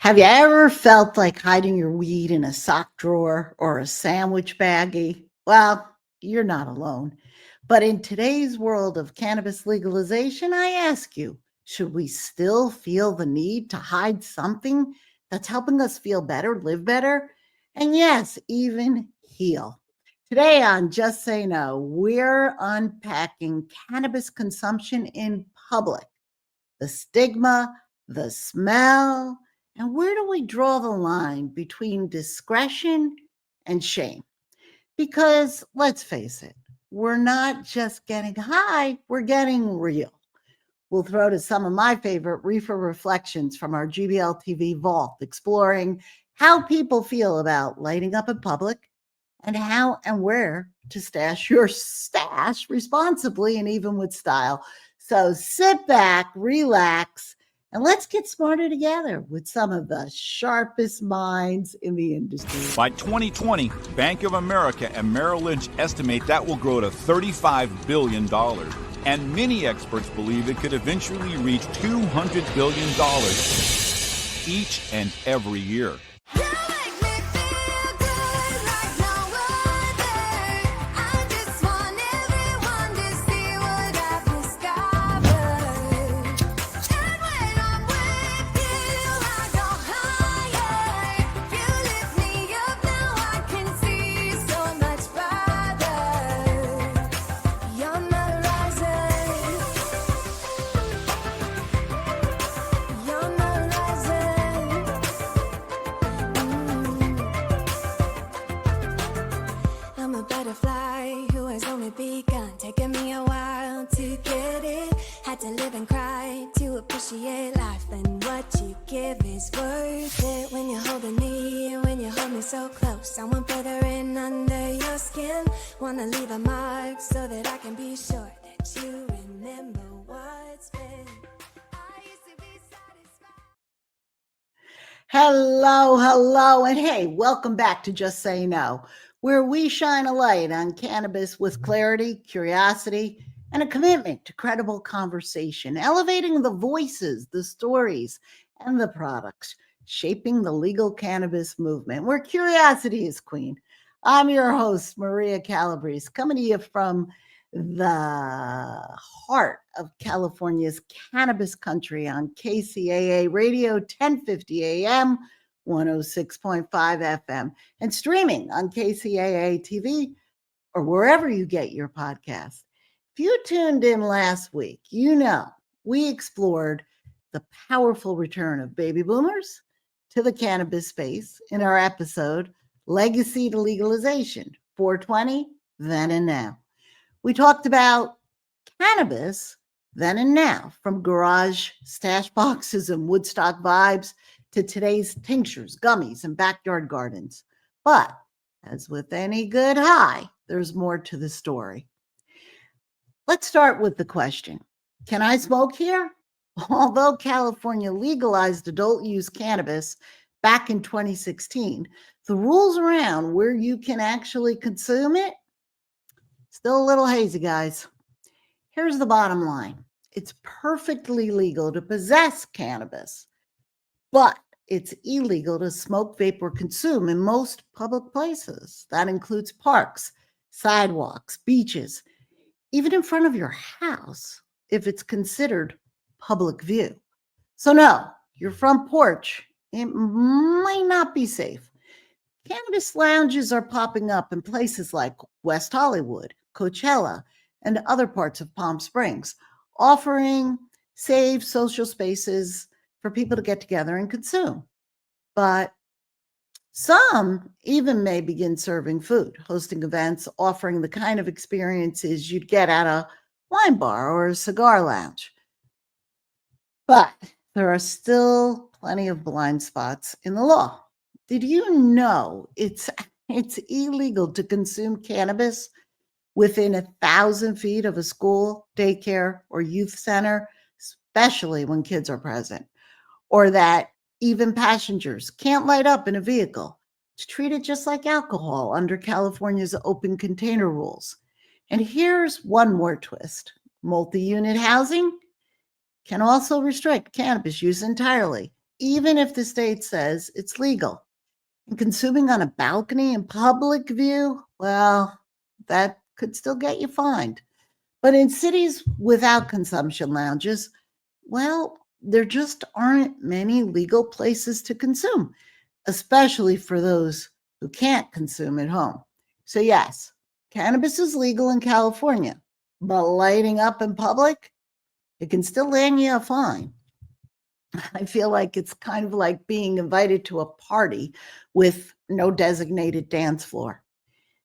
Have you ever felt like hiding your weed in a sock drawer or a sandwich baggie? Well, you're not alone. But in today's world of cannabis legalization, I ask you, should we still feel the need to hide something that's helping us feel better, live better, and yes, even heal? Today on Just Say No, we're unpacking cannabis consumption in public, the stigma, the smell, and where do we draw the line between discretion and shame? Because let's face it, we're not just getting high, we're getting real. We'll throw to some of my favorite reefer reflections from our GBL TV vault, exploring how people feel about lighting up in public and how and where to stash your stash responsibly and even with style. So sit back, relax, and let's get smarter together with some of the sharpest minds in the industry. By 2020, Bank of America and Merrill Lynch estimate that will grow to $35 billion. And many experts believe it could eventually reach $200 billion each and every year. Hello, and hey, welcome back to Just Say No, where we shine a light on cannabis with clarity, curiosity, and a commitment to credible conversation, elevating the voices, the stories, and the products, shaping the legal cannabis movement, where curiosity is queen. I'm your host, Maria Calabrese, coming to you from the heart of California's cannabis country on KCAA Radio, 1050 AM, 106.5 FM, and streaming on KCAA TV or wherever you get your podcasts. If you tuned in last week, you know we explored the powerful return of baby boomers to the cannabis space in our episode, Legacy to Legalization, 420, Then and Now. We talked about cannabis then and now, from garage stash boxes and Woodstock vibes to today's tinctures, gummies, and backyard gardens. But as with any good high, there's more to the story. Let's start with the question, can I smoke here? Although California legalized adult use cannabis back in 2016, the rules around where you can actually consume it, still a little hazy, guys. Here's the bottom line. It's perfectly legal to possess cannabis, but it's illegal to smoke, vape, or consume in most public places. That includes parks, sidewalks, beaches, even in front of your house, if it's considered public view. So no, your front porch, it might not be safe. Cannabis lounges are popping up in places like West Hollywood, Coachella, and other parts of Palm Springs, offering safe social spaces for people to get together and consume. But some even may begin serving food, hosting events, offering the kind of experiences you'd get at a wine bar or a cigar lounge. But there are still plenty of blind spots in the law. Did you know it's illegal to consume cannabis within 1,000 feet of a school, daycare, or youth center, especially when kids are present? Or that even passengers can't light up in a vehicle? It's treated just like alcohol under California's open container rules. And here's one more twist. Multi-unit housing can also restrict cannabis use entirely, even if the state says it's legal. And consuming on a balcony in public view, well, that could still get you fined. But in cities without consumption lounges, well, there just aren't many legal places to consume, especially for those who can't consume at home. So yes, cannabis is legal in California, but lighting up in public, it can still land you a fine. I feel like it's kind of like being invited to a party with no designated dance floor.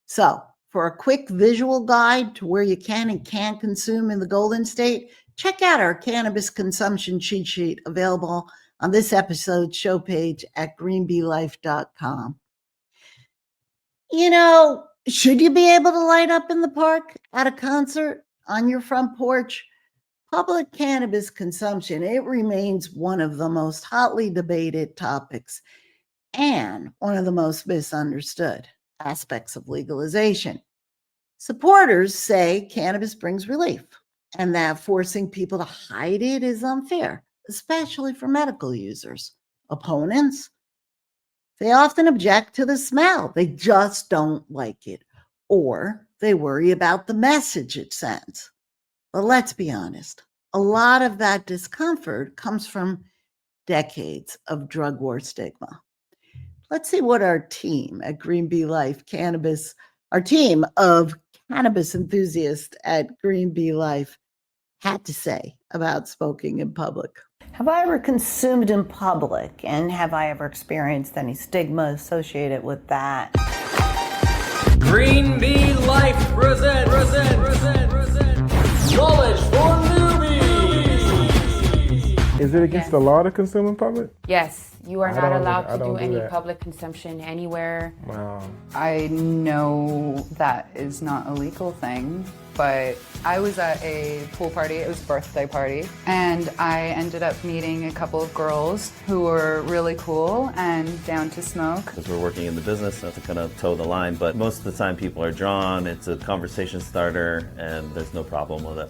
So, for a quick visual guide to where you can and can't consume in the Golden State, check out our cannabis consumption cheat sheet available on this episode's show page at greenbeelife.com. You know, should you be able to light up in the park, at a concert, on your front porch? Public cannabis consumption, it remains one of the most hotly debated topics and one of the most misunderstood aspects of legalization. Supporters say cannabis brings relief and that forcing people to hide it is unfair, especially for medical users. Opponents, they often object to the smell. They just don't like it, or they worry about the message it sends. But let's be honest, a lot of that discomfort comes from decades of drug war stigma. Let's see what our team at Green Bee Life Cannabis, our team of cannabis enthusiasts at Green Bee Life had to say about smoking in public. Have I ever consumed in public, and have I ever experienced any stigma associated with that? Green Bee Life presents Knowledge for Newbies. Is it against the law to consume in public? Yes, you are not allowed to do any that. public consumption anywhere. Wow. I know that is not a legal thing, but I was at a pool party, it was a birthday party, and I ended up meeting a couple of girls who were really cool and down to smoke. Because we're working in the business, not to kind of toe the line, but most of the time people are drawn, it's a conversation starter, and there's no problem with it.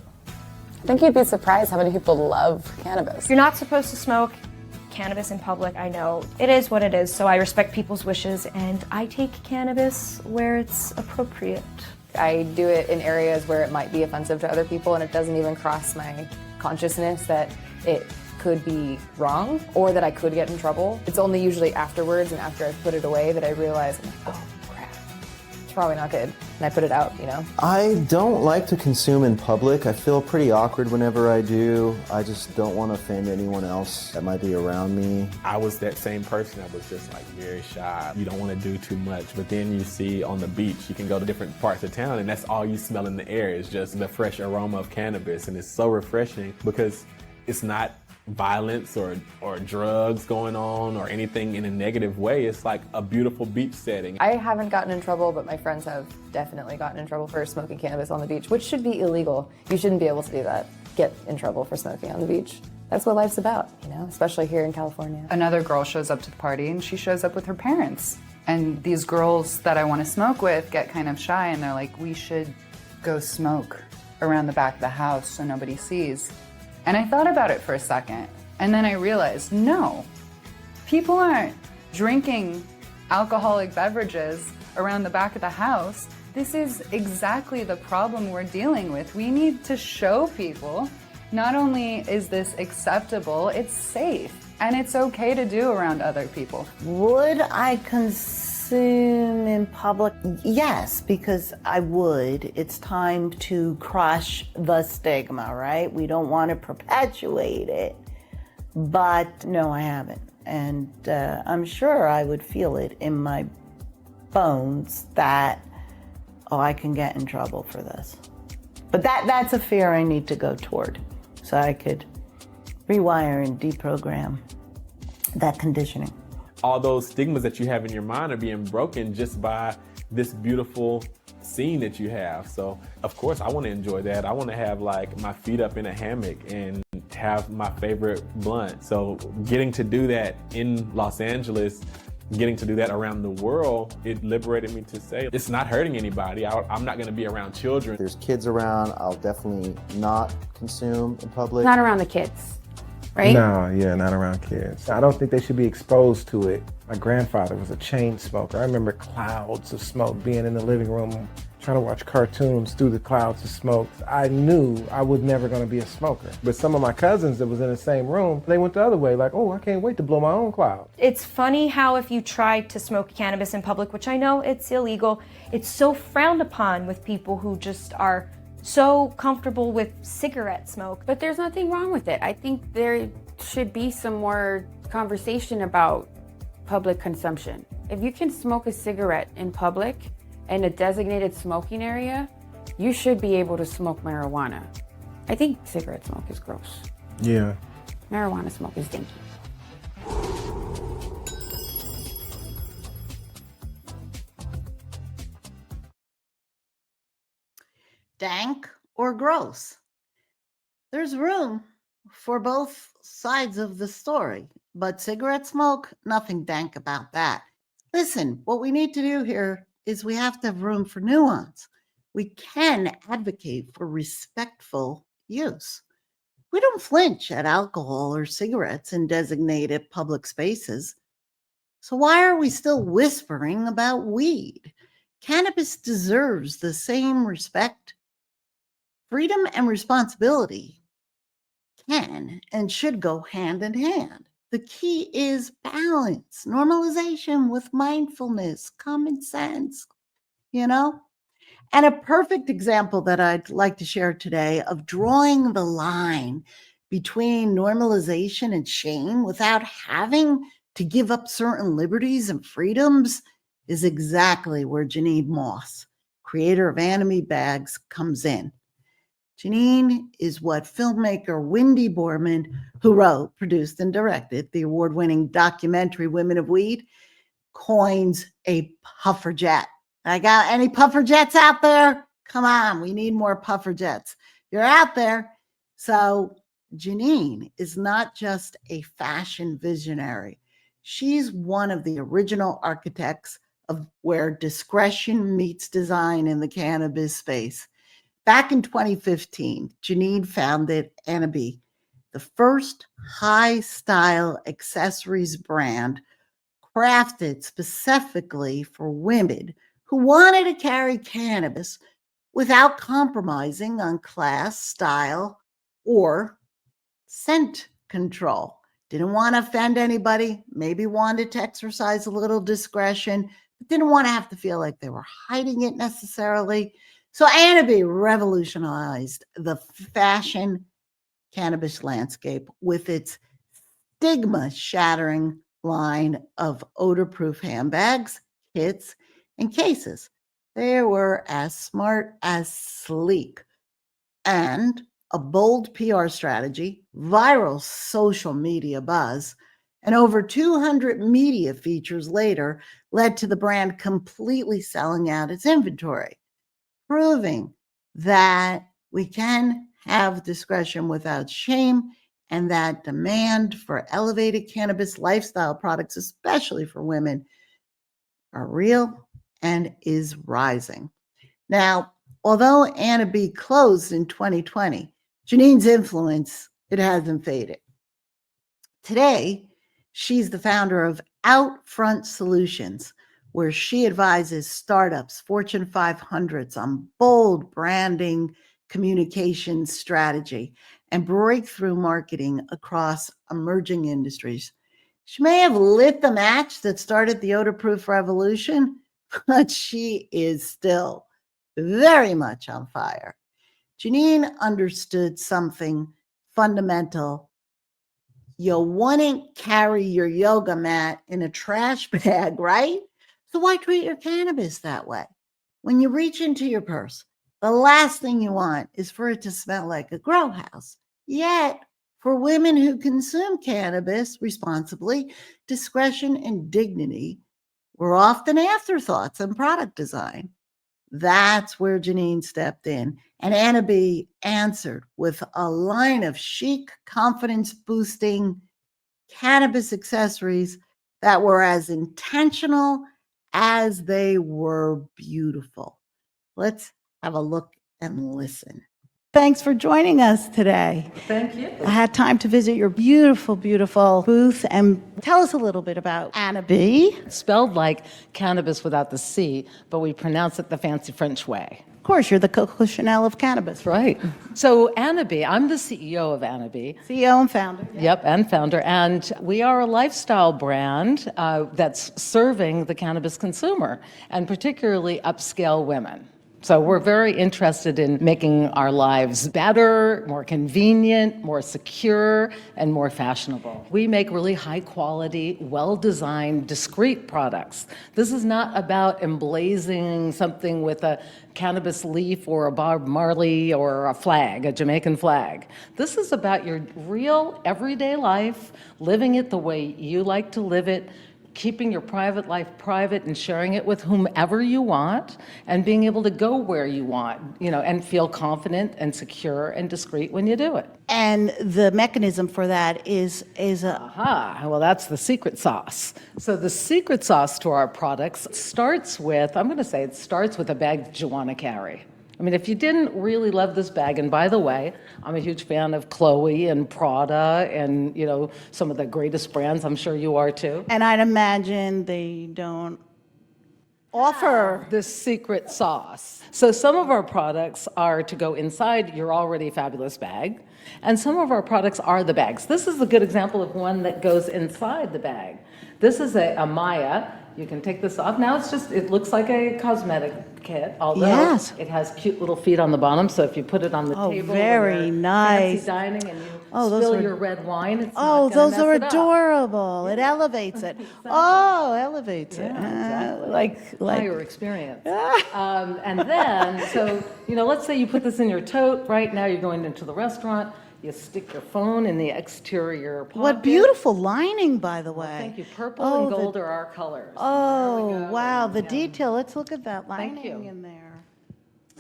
I think you'd be surprised how many people love cannabis. You're not supposed to smoke cannabis in public, I know. It is what it is, so I respect people's wishes, and I take cannabis where it's appropriate. I do it in areas where it might be offensive to other people, and it doesn't even cross my consciousness that it could be wrong or that I could get in trouble. It's only usually afterwards and after I've put it away that I realize, oh crap, it's probably not good. And I put it out, you know. I don't like to consume in public. I feel pretty awkward whenever I do. I just don't want to offend anyone else that might be around me. I was that same person that was just like very shy. You don't want to do too much, but then you see on the beach, you can go to different parts of town and that's all you smell in the air is just the fresh aroma of cannabis, and it's so refreshing because it's not violence or drugs going on or anything in a negative way. It's like a beautiful beach setting. I haven't gotten in trouble, but my friends have definitely gotten in trouble for smoking cannabis on the beach, which should be illegal. You shouldn't be able to do that, get in trouble for smoking on the beach. That's what life's about, you know, especially here in California. Another girl shows up to the party and she shows up with her parents. And these girls that I want to smoke with get kind of shy and they're like, we should go smoke around the back of the house so nobody sees. And I thought about it for a second, and then I realized, no, people aren't drinking alcoholic beverages around the back of the house. This is exactly the problem we're dealing with. We need to show people, not only is this acceptable, it's safe, and it's okay to do around other people. Would I consume in public? Yes, because I would. It's time to crush the stigma, right? We don't want to perpetuate it. But no, I haven't. And I'm sure I would feel it in my bones that, oh, I can get in trouble for this. But that's a fear I need to go toward so I could rewire and deprogram that conditioning. All those stigmas that you have in your mind are being broken just by this beautiful scene that you have. So of course I want to enjoy that. I want to have like my feet up in a hammock and have my favorite blunt. So getting to do that in Los Angeles, getting to do that around the world, it liberated me to say it's not hurting anybody. I'm not going to be around children. There's kids around, I'll definitely not consume in public. Not around the kids, right? No, yeah, not around kids. I don't think they should be exposed to it. My grandfather was a chain smoker. I remember clouds of smoke being in the living room, trying to watch cartoons through the clouds of smoke. I knew I was never going to be a smoker. But some of my cousins that was in the same room, they went the other way, like, oh, I can't wait to blow my own cloud. It's funny how if you try to smoke cannabis in public, which I know it's illegal, it's so frowned upon with people who just are so comfortable with cigarette smoke. But there's nothing wrong with it. I think there should be some more conversation about public consumption. If you can smoke a cigarette in public in a designated smoking area, you should be able to smoke marijuana. I think cigarette smoke is gross. Yeah. Marijuana smoke is stinky. Dank or gross? There's room for both sides of the story, but cigarette smoke, nothing dank about that. Listen, what we need to do here is we have to have room for nuance. We can advocate for respectful use. We don't flinch at alcohol or cigarettes in designated public spaces. So why are we still whispering about weed? Cannabis deserves the same respect. Freedom and responsibility can and should go hand in hand. The key is balance, normalization with mindfulness, common sense, And a perfect example that I'd like to share today of drawing the line between normalization and shame without having to give up certain liberties and freedoms is exactly where Janine Moss, creator of Anime Bags, comes in. Janine is what filmmaker Wendy Borman, who wrote, produced, and directed the award-winning documentary Women of Weed, coins a puffer jet. I got any puffer jets out there? Come on, we need more puffer jets. You're out there. So Janine is not just a fashion visionary. She's one of the original architects of where discretion meets design in the cannabis space. Back in 2015, Janine founded Anabi, the first high-style accessories brand crafted specifically for women who wanted to carry cannabis without compromising on class, style, or scent control. Didn't want to offend anybody, maybe wanted to exercise a little discretion, but didn't want to have to feel like they were hiding it necessarily. So Anabi revolutionized the fashion cannabis landscape with its stigma-shattering line of odor-proof handbags, kits, and cases. They were as smart as sleek. And a bold PR strategy, viral social media buzz, and over 200 media features later led to the brand completely selling out its inventory, proving that we can have discretion without shame and that demand for elevated cannabis lifestyle products, especially for women, are real and is rising. Now, although Anabi closed in 2020, Janine's influence, it hasn't faded. Today, she's the founder of Outfront Solutions, where she advises startups, Fortune 500s on bold branding, communication strategy, and breakthrough marketing across emerging industries. She may have lit the match that started the odor-proof revolution, but she is still very much on fire. Janine understood something fundamental. You wouldn't carry your yoga mat in a trash bag, right? So why treat your cannabis that way? When you reach into your purse, the last thing you want is for it to smell like a grow house. Yet, for women who consume cannabis responsibly, discretion and dignity were often afterthoughts in product design. That's where Janine stepped in, and Anabi answered with a line of chic, confidence-boosting cannabis accessories that were as intentional as they were beautiful. Let's have a look and listen. thanks for joining us today. Thank you. I had time to visit your beautiful, beautiful booth. And tell us a little bit about Anna B. Spelled like cannabis without the C, but we pronounce it the fancy French way. Of course, you're the Coco Chanel of cannabis. Right. So Annaby, I'm the CEO of Annaby. CEO and founder. Yep, and founder. And we are a lifestyle brand that's serving the cannabis consumer, and particularly upscale women. So we're very interested in making our lives better, more convenient, more secure, and more fashionable. We make really high quality, well-designed, discreet products. This is not about emblazing something with a cannabis leaf or a Bob Marley or a flag, a Jamaican flag. This is about your real everyday life, living it the way you like to live it, keeping your private life private and sharing it with whomever you want, and being able to go where you want, and feel confident and secure and discreet when you do it. And the mechanism for that is Aha, well, that's the secret sauce. So the secret sauce to our products starts with, it starts with a bag that you want to carry. I mean, if you didn't really love this bag, and by the way, I'm a huge fan of Chloe and Prada and, some of the greatest brands. I'm sure you are too. And I'd imagine they don't offer this secret sauce. So some of our products are to go inside your already fabulous bag, and some of our products are the bags. This is a good example of one that goes inside the bag. This is a Maya. You can take this off. Now it looks like a cosmetic kit, although Yes. it has cute little feet on the bottom, so if you put it on the table very when you're nice. fancy dining and you those spill are- your red wine, it's Oh, not gonna those are mess it up. adorable. It elevates it. Oh, elevates it. exactly. Like Higher experience. And then, let's say you put this in your tote. Right now, you're going into the restaurant. You stick your phone in the exterior pocket. what beautiful lining, by the way. Thank you. Purple Oh, and the- gold are our colors. Oh, wow, the detail. Let's look at that Thank lining you. in there.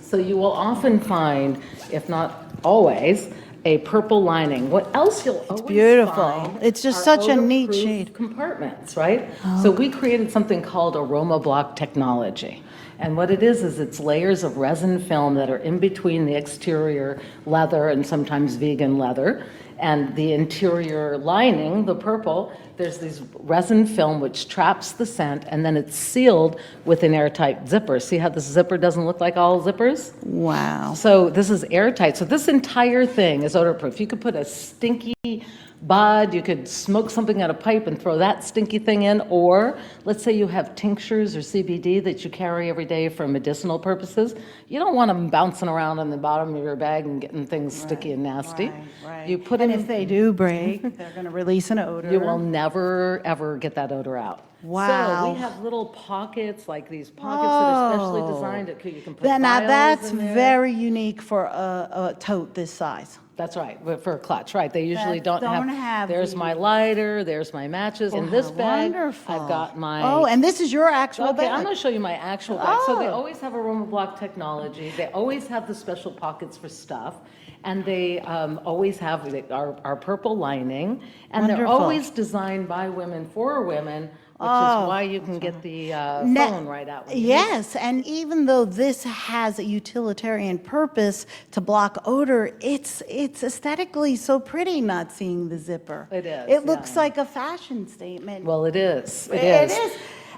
So you will often find, if not always, a purple lining. What else you'll always beautiful. find It's just are such a neat odor-proof shade. compartments, right? So we created something called Aroma Block technology. And what it is it's layers of resin film that are in between the exterior leather and sometimes vegan leather and the interior lining, the purple. There's these resin film which traps the scent, and then it's sealed with an airtight zipper. See how this zipper doesn't look like all zippers? Wow. So this is airtight. So this entire thing is odor-proof. You could put a stinky bud, you could smoke something out of a pipe and throw that stinky thing in, or let's say you have tinctures or CBD that you carry every day for medicinal purposes. You don't want them bouncing around on the bottom of your bag and getting things sticky and nasty. Right. You put and them if they do break, they're going to release an odor. you will never, ever get that odor out. Wow. So we have little pockets, like these pockets that are specially designed. You can put Now vials that's in there. very unique for a tote this size. That's right, but for a clutch, right. They usually That don't don't have there's my lighter, there's my matches. In this how bag, wonderful. I've got my... Oh, and this is your actual Okay, bag. I'm going to show you my actual bag. So they Oh. always have Aroma Block technology. They always have the special pockets for stuff. And they always have our purple lining. And they're Wonderful. always designed by women for women, which Oh. is why you can get the Ne- phone right out. when you need it. Yes, and even though this has a utilitarian purpose to block odor, it's aesthetically so pretty not seeing the zipper. It is, It looks yeah. like a fashion statement. Well, it is. It It is. is.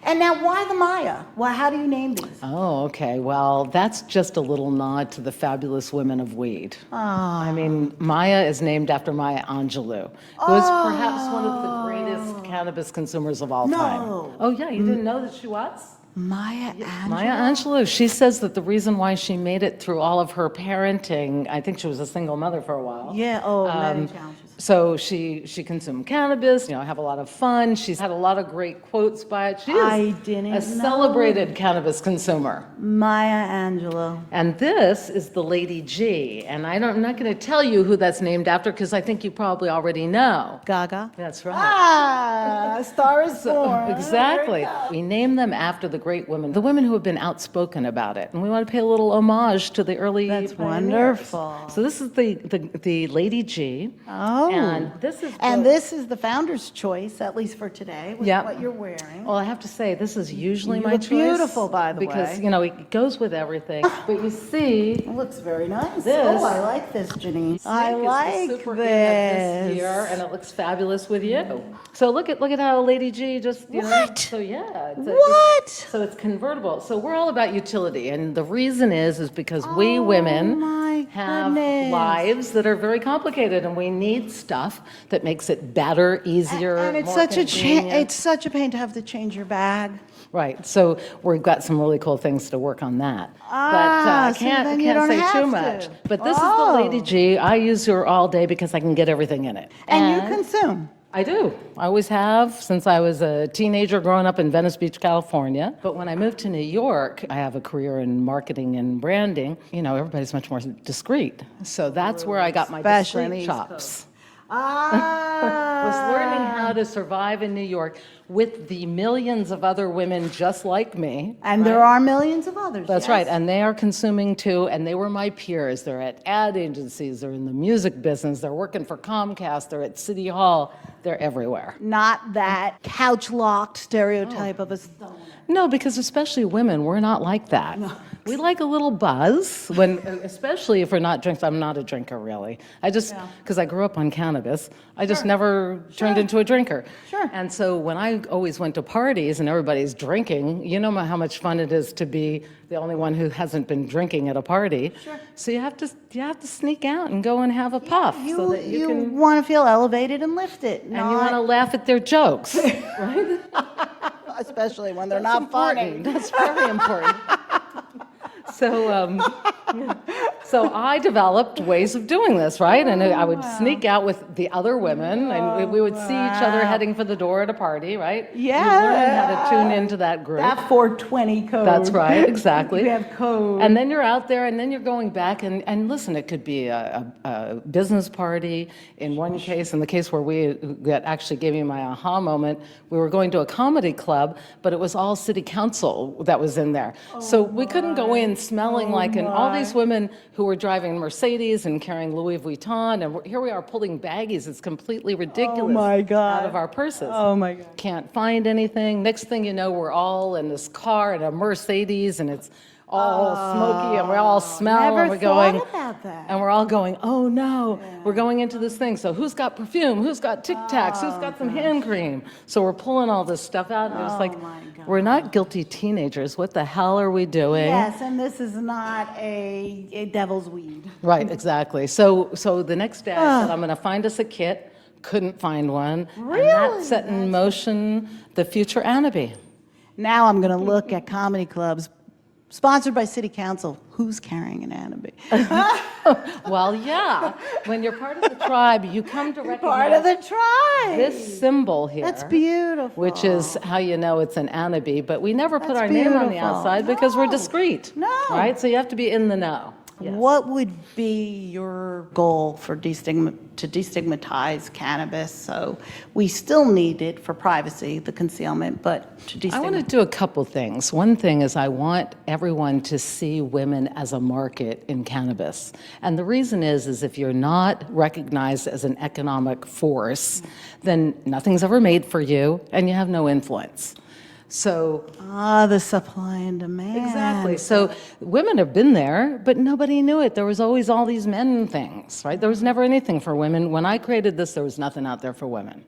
And now why the Maya? Well, how do you name these? Oh, okay. Well, that's just a little nod to the fabulous women of weed. I mean, Maya is named after Maya Angelou, who is perhaps one of the greatest cannabis consumers of all time. No. Oh, yeah, you didn't know that she was? Maya Angelou? Maya Angelou. She says that the reason why she made it through all of her parenting, I think she was a single mother for a while. Yeah, many challenges. So she consumed cannabis, have a lot of fun. She's had a lot of great quotes by it. She is I didn't a know. celebrated cannabis consumer. Maya Angelou. And this is the Lady G. And I'm not going to tell you who that's named after because I think you probably already know. Gaga. That's right. Ah, a Star is Born. Exactly. We name them after the great women, the women who have been outspoken about it. And we want to pay a little homage to the early That's pioneers. wonderful. So this is the Lady G. Oh. And this is this is the founder's choice, at least for today, with Yep. what you're wearing. Well, I have to say, this is usually You my look choice. beautiful, by the because, way. you know, it goes with everything. But you see, It looks very nice. This- Oh, I like this, Janine. I It's the like super in of this this. year, and it looks fabulous with you. So look at how Lady G just you know. What? So yeah. What? So it's convertible. So we're all about utility, and the reason is because we women my have goodness. lives that are very complicated, and we need stuff that makes it better, easier, And it's more such convenient. it's such a pain to have to change your bag. Right. So we've got some really cool things to work on that. Ah, I so can't, then I you can't don't say have too to. much. But this is Oh. the Lady G. I use her all day because I can get everything in it. And you consume. I do. I always have since I was a teenager growing up in Venice Beach, California. But when I moved to New York, I have a career in marketing and branding. You know, everybody's much more discreet. So that's where I got my Especially in the discreet East chops. Ah. Was learning how to survive in New York with the millions of other women just like me. And there are millions of others. That's yes. right, and they are consuming too, and they were my peers. They're at ad agencies, they're in the music business, they're working for Comcast, they're at City Hall, they're everywhere. Not that couch-locked stereotype of a stoner. No, because especially women, we're not like that. We like a little buzz, when, especially if we're not drinking. I'm not a drinker, really. I just, because I grew up on cannabis, I just never turned into a drinker. Sure. And so when I always went to parties and everybody's drinking, you know how much fun it is to be the only one who hasn't been drinking at a party. Sure. So you have to sneak out and go and have a puff so that you can, want to feel elevated and lifted. and you want to laugh at their jokes, right? especially when they're not funny. That's very important. So, so I developed ways of doing this, right? And I would sneak out with the other women, and we would see each other heading for the door at a party, right? Yeah. You learn how to tune into that group. That 420 code. That's right, exactly. You have code. And then you're out there, and then you're going back, and listen, it could be a business party. In one case, in the case where that actually gave me my aha moment, we were going to a comedy club, but it was all city council that was in there. So we couldn't go in smelling like, and all these women who were driving Mercedes and carrying Louis Vuitton, and here we are pulling baggies. It's completely ridiculous. my God. Out of our purses. Oh my God. Can't find anything. Next thing you know, we're all in this car in a Mercedes, and it's all smoky, and we all smell, Never and we're thought going, about that. and we're all going, oh no, we're going into this thing. So who's got perfume? Who's got Tic Tacs? Who's got some hand cream? So we're pulling all this stuff out, and it was like, we're not guilty teenagers. What the hell are we doing? Yes, and this is not a devil's weed. Right, exactly. So the next day I said, I'm going to find us a kit. Couldn't find one. Really? And that set in motion the future Anabi. Now I'm going to look at comedy clubs sponsored by City Council. Who's carrying an Anabi? Well, yeah. When you're part of the tribe, you come to recognize Part of the tribe. this symbol here. That's beautiful. Which is how you know it's an Anabi, but we never put That's our name on the beautiful. outside because we're No. discreet. No. Right? So you have to be in the know. Yes. What would be your goal for to destigmatize cannabis? So we still need it for privacy, the concealment, but to destigmatize. I want to do a couple things. One thing is I want everyone to see women as a market in cannabis. And the reason is if you're not recognized as an economic force, then nothing's ever made for you and you have no influence. So the supply and demand. exactly. So women have been there, but nobody knew it. There was always all these men things, right? There was never anything for women. When I created this, there was nothing out there for women.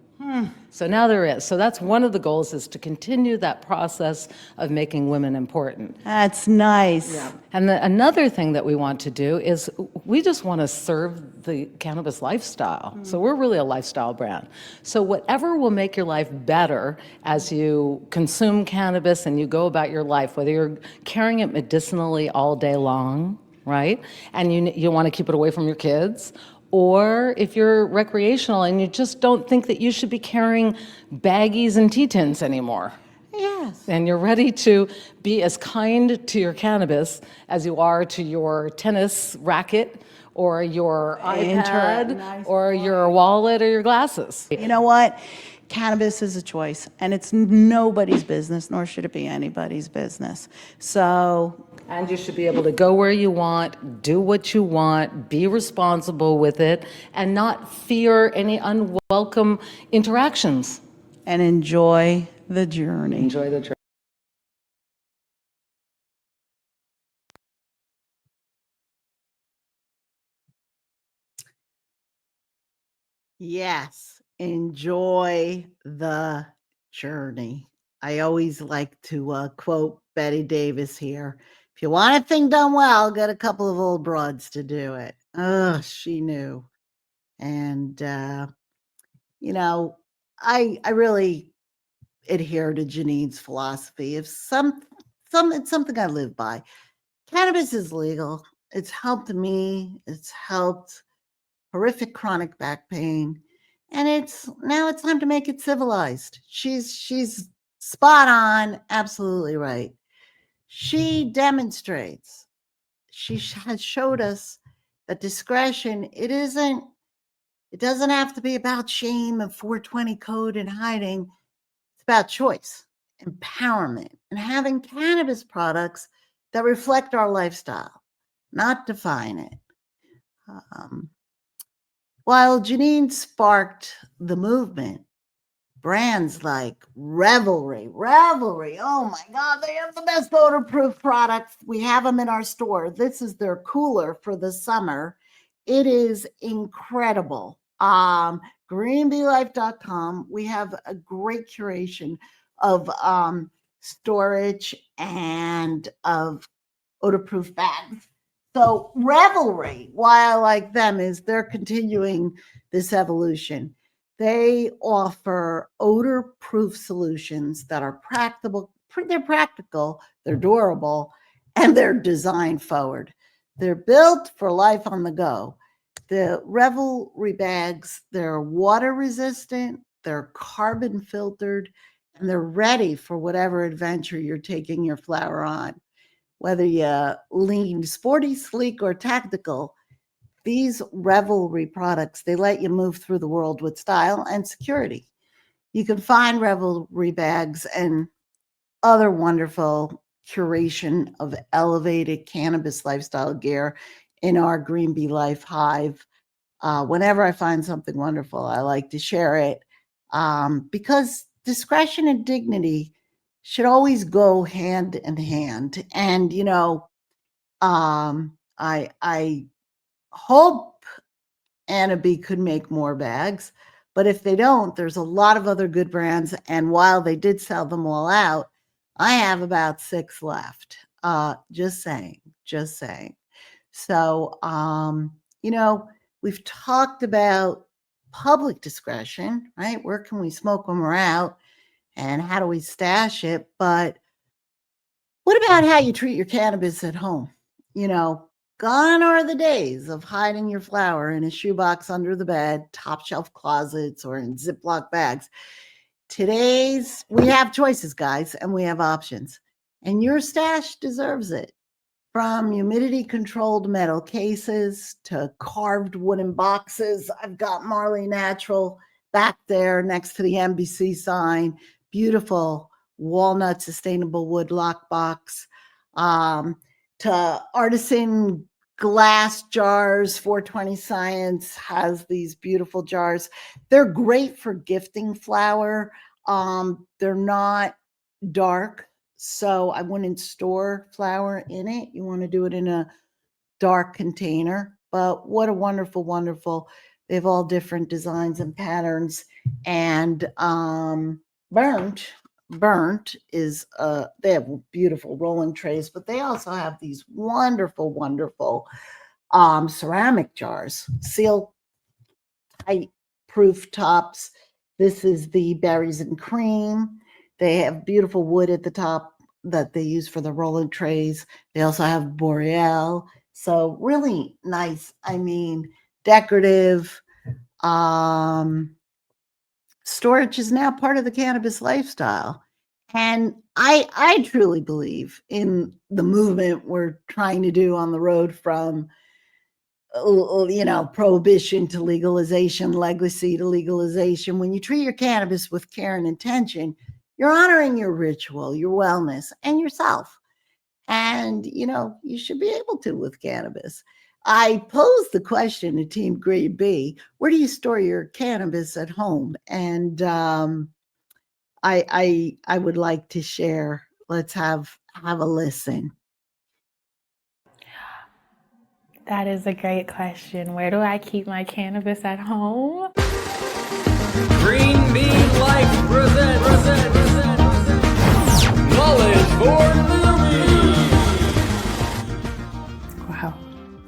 So now there is. So that's one of the goals, is to continue that process of making women important. That's nice. And another thing that we want to do is we just want to serve the cannabis lifestyle. So we're really a lifestyle brand. So whatever will make your life better as you consume cannabis and you go about your life, whether you're carrying it medicinally all day long, right? And you want to keep it away from your kids, or if you're recreational and you just don't think that you should be carrying baggies and tea tins anymore. Yes. And you're ready to be as kind to your cannabis as you are to your tennis racket or your iPad or your wallet or your glasses. You know what? Cannabis is a choice, and it's nobody's business, nor should it be anybody's business. So, And you should be able to go where you want, do what you want, be responsible with it, and not fear any unwelcome interactions. and enjoy the journey. Enjoy the trip. Yes, enjoy the journey. I always like to quote Betty Davis here. If you want a thing done well, get a couple of old broads to do it. Oh, she knew. And, I really adhere to Janine's philosophy. If it's something I live by. Cannabis is legal. It's helped me. It's helped horrific chronic back pain, and it's time to make it civilized. She's spot on, absolutely right. She demonstrates. She has showed us that discretion. It doesn't have to be about shame and 420 code and hiding. It's about choice, empowerment, and having cannabis products that reflect our lifestyle, not define it. While Janine sparked the movement, brands like Revelry, oh my God, they have the best odor-proof products. We have them in our store. This is their cooler for the summer. It is incredible. greenbeelife.com. We have a great curation of storage and of odor-proof bags. So Revelry, why I like them is they're continuing this evolution. They offer odor-proof solutions that are practical, they're durable, and they're design forward. They're built for life on the go. The Revelry bags, they're water resistant, they're carbon filtered, and they're ready for whatever adventure you're taking your flower on. Whether you lean sporty, sleek, or tactical, these Revelry products, they let you move through the world with style and security. You can find Revelry bags and other wonderful curation of elevated cannabis lifestyle gear in our Green Bee Life Hive. Whenever I find something wonderful, I like to share it because discretion and dignity should always go hand in hand. And, I hope Anna B could make more bags, but if they don't, there's a lot of other good brands. And while they did sell them all out, I have about 6 left. Just saying. So, we've talked about public discretion, right? Where can we smoke when we're out? And how do we stash it? But what about how you treat your cannabis at home? Gone are the days of hiding your flower in a shoebox under the bed, top shelf closets, or in Ziploc bags. We have choices, guys, and we have options. And your stash deserves it. From humidity-controlled metal cases to carved wooden boxes. I've got Marley Natural back there next to the NBC sign. Beautiful walnut sustainable wood lockbox. To artisan glass jars. 420 Science has these beautiful jars. They're great for gifting flower. They're not dark, so I wouldn't store flower in it. You want to do it in a dark container. But what a wonderful, they have all different designs and patterns. And Burnt is they have beautiful rolling trays, but they also have these wonderful ceramic jars, seal tight proof tops. This is the berries and cream. They have beautiful wood at the top that they use for the rolling trays. They also have Boreal. So really nice. Decorative. Storage is now part of the cannabis lifestyle. And I truly believe in the movement we're trying to do on the road from prohibition to legalization, legacy to legalization. When you treat your cannabis with care and intention, you're honoring your ritual, your wellness, and yourself. And, you should be able to with cannabis. I posed the question to Team Grade B, where do you store your cannabis at home? And I would like to share. Let's have a listen. That is a great question. Where do I keep my cannabis at home? Green Bean Life presents Knowledge for Newbies. Wow.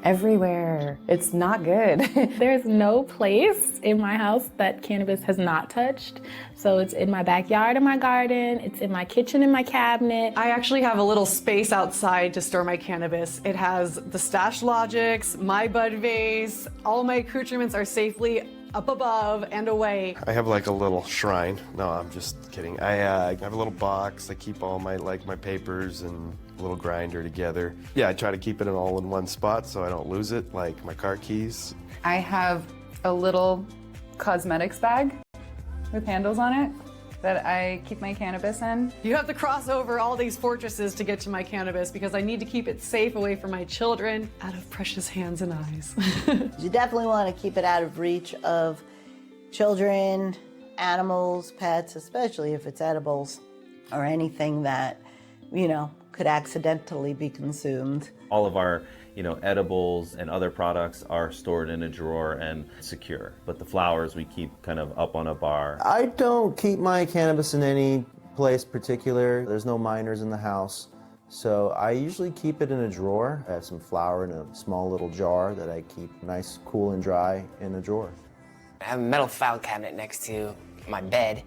Everywhere. It's not good. There's no place in my house that cannabis has not touched. So it's in my backyard, in my garden, it's in my kitchen, in my cabinet. I actually have a little space outside to store my cannabis. It has the Stash Logics, my bud vase, all my accoutrements are safely up above and away. I have like a little shrine. No, I'm just kidding. I have a little box. I keep all my my papers and a little grinder together. Yeah, I try to keep it all in one spot so I don't lose it, like my car keys. I have a little cosmetics bag with handles on it that I keep my cannabis in. You have to cross over all these fortresses to get to my cannabis because I need to keep it safe away from my children, out of precious hands and eyes. You definitely want to keep it out of reach of children, animals, pets, especially if it's edibles or anything that, could accidentally be consumed. All of our edibles and other products are stored in a drawer and secure. But the flowers we keep kind of up on a bar. I don't keep my cannabis in any place particular. There's no minors in the house. So I usually keep it in a drawer. I have some flour in a small little jar that I keep nice, cool and dry in a drawer. I have a metal file cabinet next to my bed,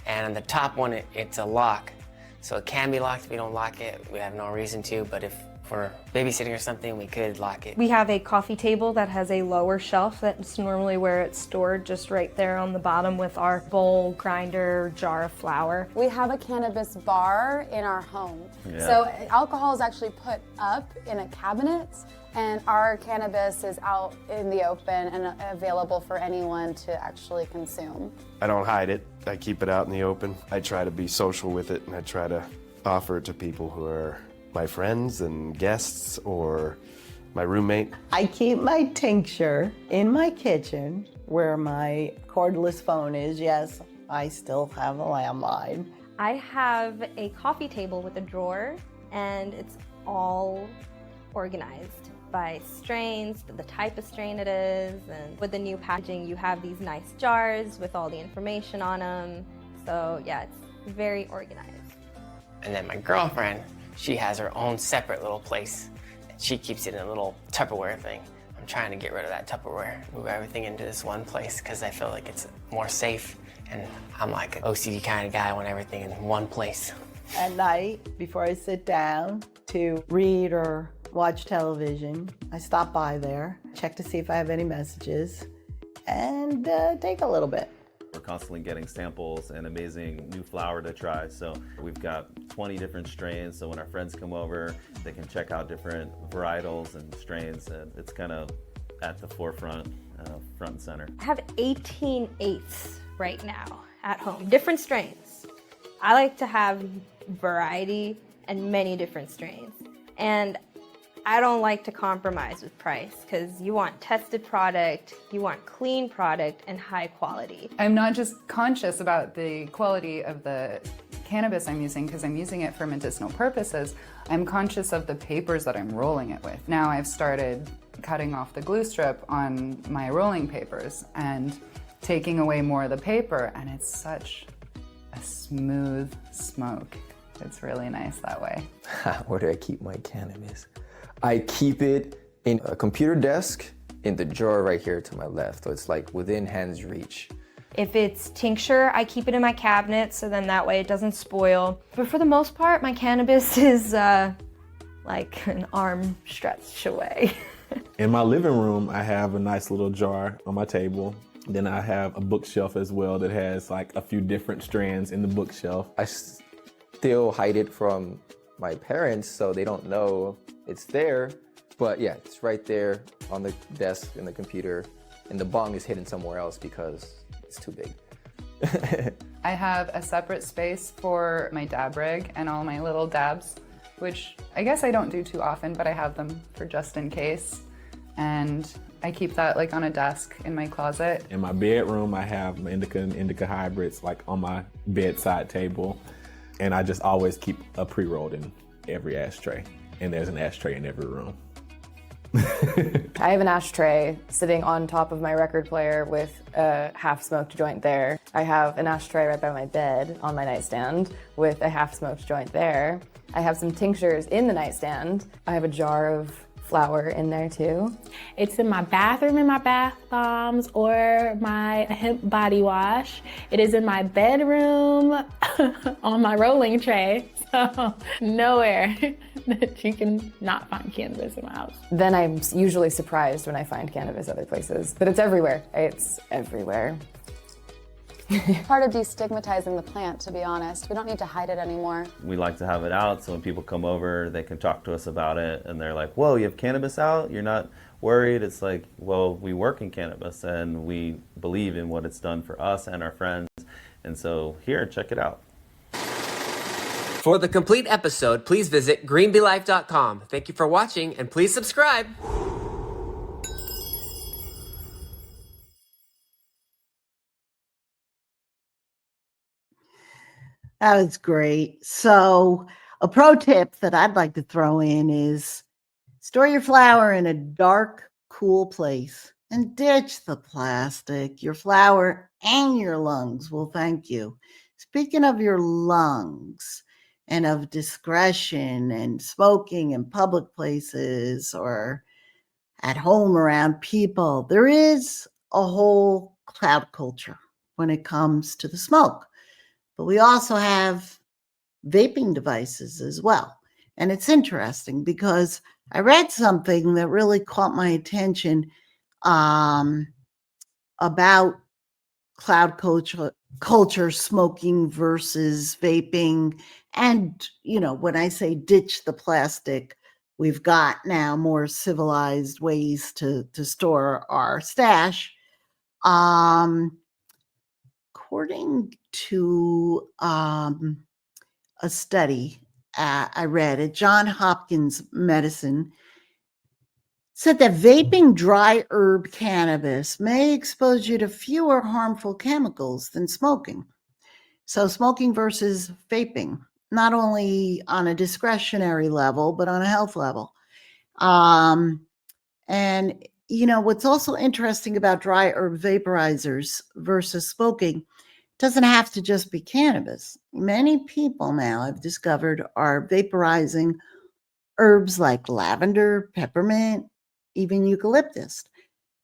and on the top one, it's a lock. So it can be locked if we don't lock it. We have no reason to, but if we're babysitting or something, we could lock it. We have a coffee table that has a lower shelf. That's normally where it's stored, just right there on the bottom with our bowl, grinder, jar of flour. We have a cannabis bar in our home. Yeah. So alcohol is actually put up in a cabinet, and our cannabis is out in the open and available for anyone to actually consume. I don't hide it. I keep it out in the open. I try to be social with it, and I try to offer it to people who are my friends and guests or my roommate. I keep my tincture in my kitchen where my cordless phone is. Yes, I still have a landline. I have a coffee table with a drawer, and it's all organized by strains, the type of strain it is, and with the new packaging you have these nice jars with all the information on them. So yeah, it's very organized. And then my girlfriend, she has her own separate little place. She keeps it in a little Tupperware thing. I'm trying to get rid of that Tupperware, move everything into this one place because I feel like it's more safe. And I'm like an OCD kind of guy. I want everything in one place. At night, before I sit down to read or watch television, I stop by there, check to see if I have any messages, and take a little bit. We're constantly getting samples and amazing new flower to try. So we've got 20 different strains. So when our friends come over, they can check out different varietals and strains. And it's kind of at the forefront, front and center. I have 18 eighths right now at home, different strains. I like to have variety and many different strains. And I don't like to compromise with price because you want tested product, you want clean product, and high quality. I'm not just conscious about the quality of the cannabis I'm using because I'm using it for medicinal purposes. I'm conscious of the papers that I'm rolling it with. Now I've started cutting off the glue strip on my rolling papers and taking away more of the paper, and it's such a smooth smoke. It's really nice that way. Where do I keep my cannabis? I keep it in a computer desk in the drawer right here to my left, so it's like within hand's reach. If it's tincture, I keep it in my cabinet so then that way it doesn't spoil. But for the most part, my cannabis is like an arm stretch away. In my living room, I have a nice little jar on my table. Then I have a bookshelf as well that has like a few different strands in the bookshelf. I still hide it from my parents so they don't know it's there, But yeah, it's right there on the desk in the computer, and the bong is hidden somewhere else because it's too big. I have a separate space for my dab rig and all my little dabs, which I guess I don't do too often, but I have them for just in case. And I keep that like on a desk in my closet. In my bedroom, I have indica and indica hybrids like on my bedside table. And I just always keep a pre-rolled in every ashtray. And there's an ashtray in every room. I have an ashtray sitting on top of my record player with a half-smoked joint there. I have an ashtray right by my bed on my nightstand with a half-smoked joint there. I have some tinctures in the nightstand. I have a jar of flower in there too. It's in my bathroom in my bath bombs or my hemp body wash. It is in my bedroom on my rolling tray. So nowhere that you can not find cannabis in my house. Then I'm usually surprised when I find cannabis other places, but it's everywhere. It's everywhere. Part of destigmatizing the plant, to be honest. We don't need to hide it anymore. We like to have it out so when people come over, they can talk to us about it and they're like, whoa, you have cannabis out? You're not worried? It's like, well, we work in cannabis and we believe in what it's done for us and our friends. And so here, check it out. For the complete episode, please visit greenbeelife.com. Thank you for watching and please subscribe. That was great. So, a pro tip that I'd like to throw in is store your flower in a dark, cool place and ditch the plastic. Your flower and your lungs will thank you. Speaking of your lungs and of discretion and smoking in public places or at home around people, there is a whole cloud culture when it comes to the smoke. But we also have vaping devices as well. And it's interesting because I read something that really caught my attention about cloud culture, smoking versus vaping. And, you know, when I say ditch the plastic, we've got now more civilized ways to store our stash. According to a study I read at Johns Hopkins Medicine, said that vaping dry herb cannabis may expose you to fewer harmful chemicals than smoking. So smoking versus vaping, not only on a discretionary level, but on a health level. And you know, what's also interesting about dry herb vaporizers versus smoking, doesn't have to just be cannabis. Many people now I've discovered are vaporizing herbs like lavender, peppermint, even eucalyptus.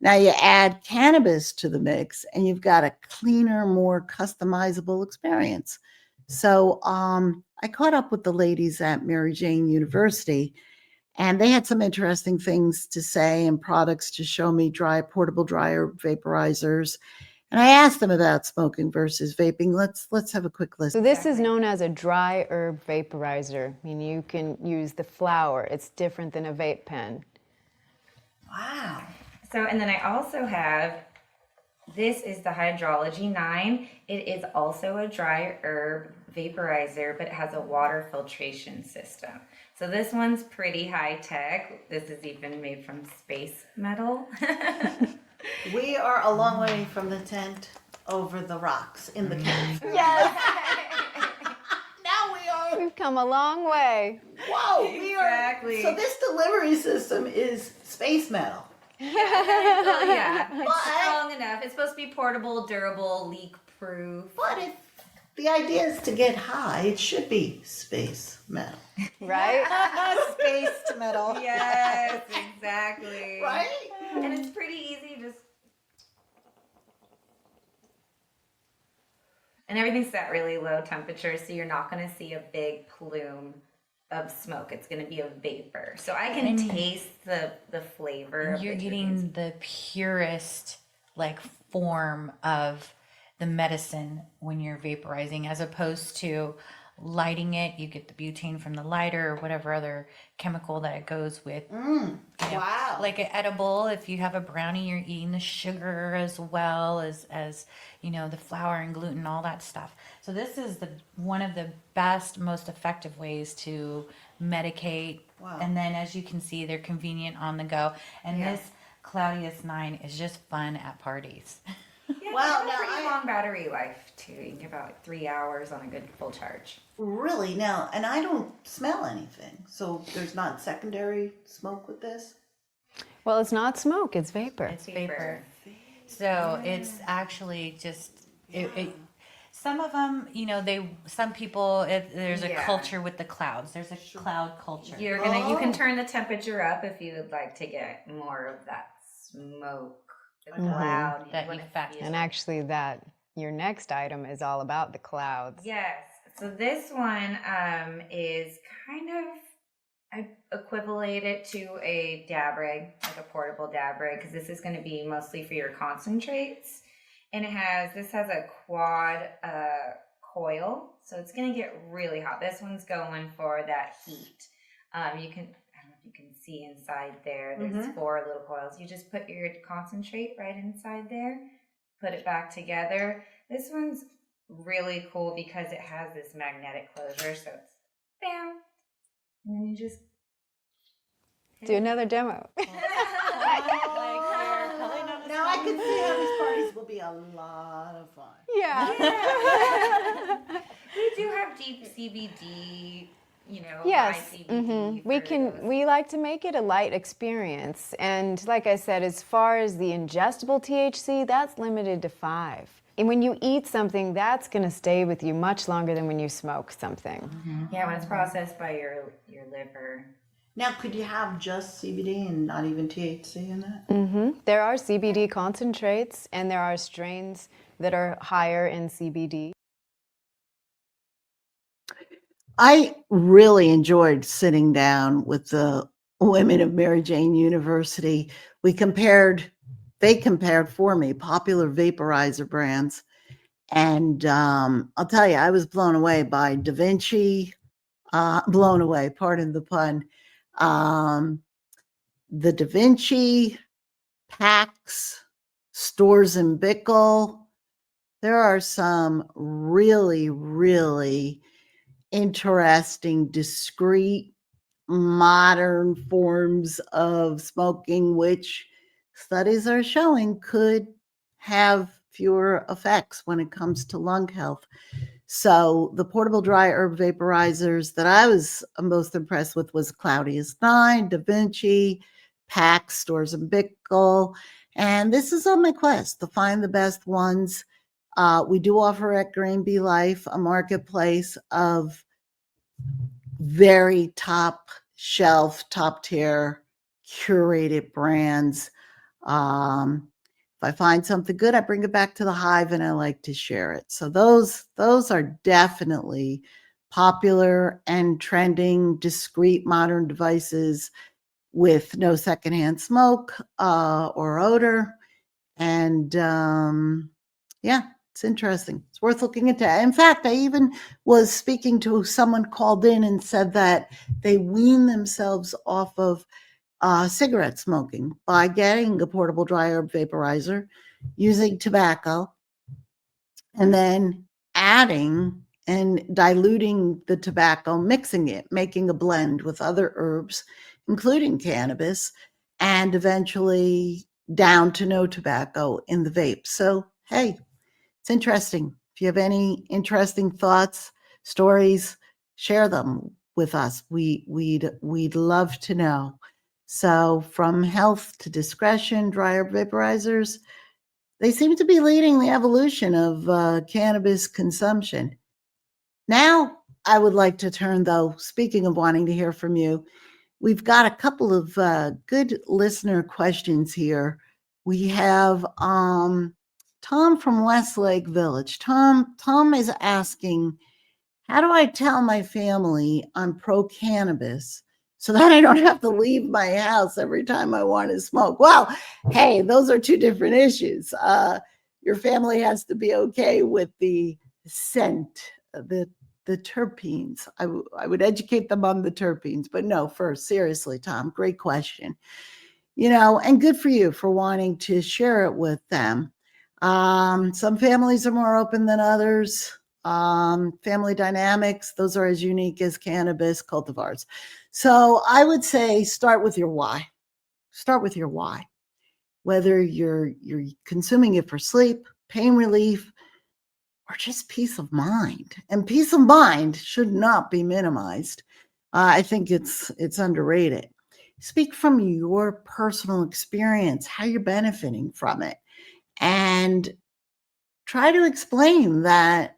Now you add cannabis to the mix and you've got a cleaner, more customizable experience. So I caught up with the ladies at Mary Jane University, and they had some interesting things to say and products to show me portable dry herb vaporizers. And I asked them about smoking versus vaping. Let's have a quick listen. So this is known as a dry herb vaporizer. I mean, you can use the flower. It's different than a vape pen. Wow. So, and then I also have, this is the Hydrology 9. It is also a dry herb vaporizer, but it has a water filtration system. So this one's pretty high tech. This is even made from space metal. We are a long way from the tent over the rocks in the cave. Yes. Now we are. We've come a long way. Whoa, Exactly. So this delivery system is space metal. Yeah, it's strong enough. It's supposed to be portable, durable, leak-proof. But if the idea is to get high, it should be space metal. Right? Space to metal. Yes, exactly. Right? And it's pretty easy, just... And everything's at really low temperature, so you're not going to see a big plume of smoke. It's going to be a vapor. So I can taste the flavor. You're getting the purest like form of the medicine when you're vaporizing, as opposed to lighting it, you get the butane from the lighter or whatever other chemical that it goes with. Wow. Like an edible, if you have a brownie, you're eating the sugar as well as the flour and gluten, all that stuff. So this is one of the best, most effective ways to medicate. Wow. And then as you can see, they're convenient on the go. And Yeah. this Claudius 9 is just fun at parties. Yeah, Wow, it's now got a pretty long battery life too. You can get about 3 hours on a good full charge. Really? Now, and I don't smell anything. So there's not secondary smoke with this? Well, it's not smoke, it's vapor. It's vapor. So it's actually just some of them, some people, there's a Yeah. culture with the clouds. There's a cloud culture. You can turn the temperature up if you would like to get more of that smoke, the cloud That what it effect. feels And like. actually your next item is all about the clouds. Yes. So this one is kind of, I equivalent it to a dab rig, like a portable dab rig, because this is going to be mostly for your concentrates. And this has a quad coil, so it's going to get really hot. This one's going for that heat. I don't know if you can see inside there. There's 4 little coils. You just put your concentrate right inside there, put it back together. This one's really cool because it has this magnetic closure, so it's bam, and then you just Do another demo. Now I can see how these parties will be a lot of fun. Yeah. We do have deep CBD, Yes. high CBD. We like to make it a light experience. And like I said, as far as the ingestible THC, that's limited to 5. And when you eat something, that's going to stay with you much longer than when you smoke something. Yeah, when it's processed by your liver. Now, could you have just CBD and not even THC in that? There are CBD concentrates, and there are strains that are higher in CBD. I really enjoyed sitting down with the women of Mary Jane University. They compared for me popular vaporizer brands. And I'll tell you, I was blown away by Da Vinci, blown away, pardon the pun. The Da Vinci, PAX, Storz and Bickel. There are some really, really interesting, discreet, modern forms of smoking, which studies are showing could have fewer effects when it comes to lung health. So the portable dry herb vaporizers that I was most impressed with was Claudius 9, Da Vinci, PAX, Storz and Bickel. And this is on my quest to find the best ones. We do offer at Green Bee Life a marketplace of very top shelf, top tier, curated brands. If I find something good, I bring it back to the hive and I like to share it. So those are definitely popular and trending, discreet modern devices with no secondhand smoke or odor. And yeah, it's interesting. It's worth looking into. In fact, I even was speaking to someone called in and said that they wean themselves off of cigarette smoking by getting a portable dry herb vaporizer, using tobacco, and then adding and diluting the tobacco, mixing it, making a blend with other herbs, including cannabis, and eventually down to no tobacco in the vape. So, hey, it's interesting. If you have any interesting thoughts, stories, share them with us. We'd love to know. So from health to discretion, dry herb vaporizers, they seem to be leading the evolution of cannabis consumption. Now, I would like to turn, though, speaking of wanting to hear from you, we've got a couple of good listener questions here. We have Tom from Westlake Village. Tom is asking, how do I tell my family I'm pro-cannabis so that I don't have to leave my house every time I want to smoke? Well, hey, those are two different issues. Your family has to be okay with the scent, the the terpenes. I would educate them on the terpenes, but no, first, seriously, Tom, great question. And good for you for wanting to share it with them. Some families are more open than others. Family dynamics, those are as unique as cannabis cultivars. So I would say start with your why. Start with your why. Whether you're consuming it for sleep, pain relief, or just peace of mind. And peace of mind should not be minimized. I think it's underrated. Speak from your personal experience, how you're benefiting from it, and try to explain that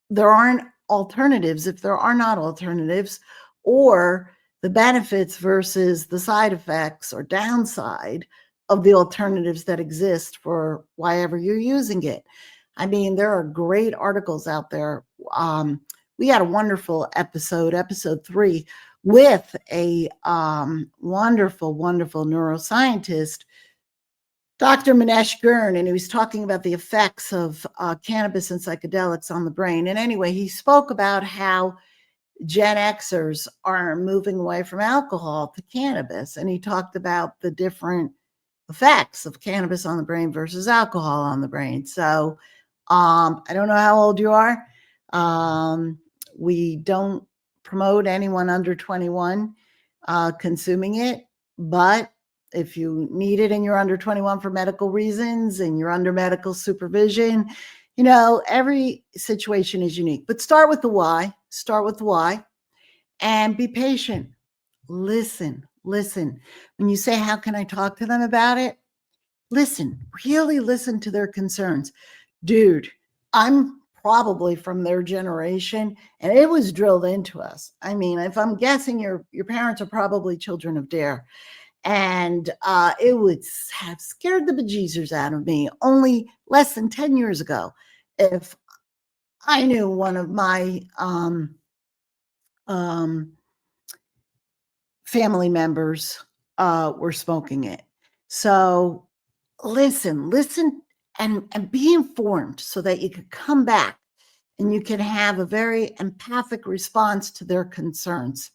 there aren't alternatives if there are not alternatives, or the benefits versus the side effects or downside of the alternatives that exist for why ever you're using it. I mean, there are great articles out there. We had a wonderful episode 3, with a wonderful, wonderful neuroscientist, Dr. Manesh Gurn, and he was talking about the effects of cannabis and psychedelics on the brain. And anyway, he spoke about how Gen Xers are moving away from alcohol to cannabis. And he talked about the different effects of cannabis on the brain versus alcohol on the brain. So I don't know how old you are. We don't promote anyone under 21 consuming it, but if you need it and you're under 21 for medical reasons and you're under medical supervision, every situation is unique. But start with the why. Start with the why and be patient. Listen. When you say, how can I talk to them about it? Listen, really listen to their concerns. Dude, I'm probably from their generation, and it was drilled into us. I mean, if I'm guessing, your parents are probably children of DARE. And it would have scared the bejesus out of me only less than 10 years ago if I knew one of my family members were smoking it. So listen and be informed so that you could come back and you can have a very empathic response to their concerns.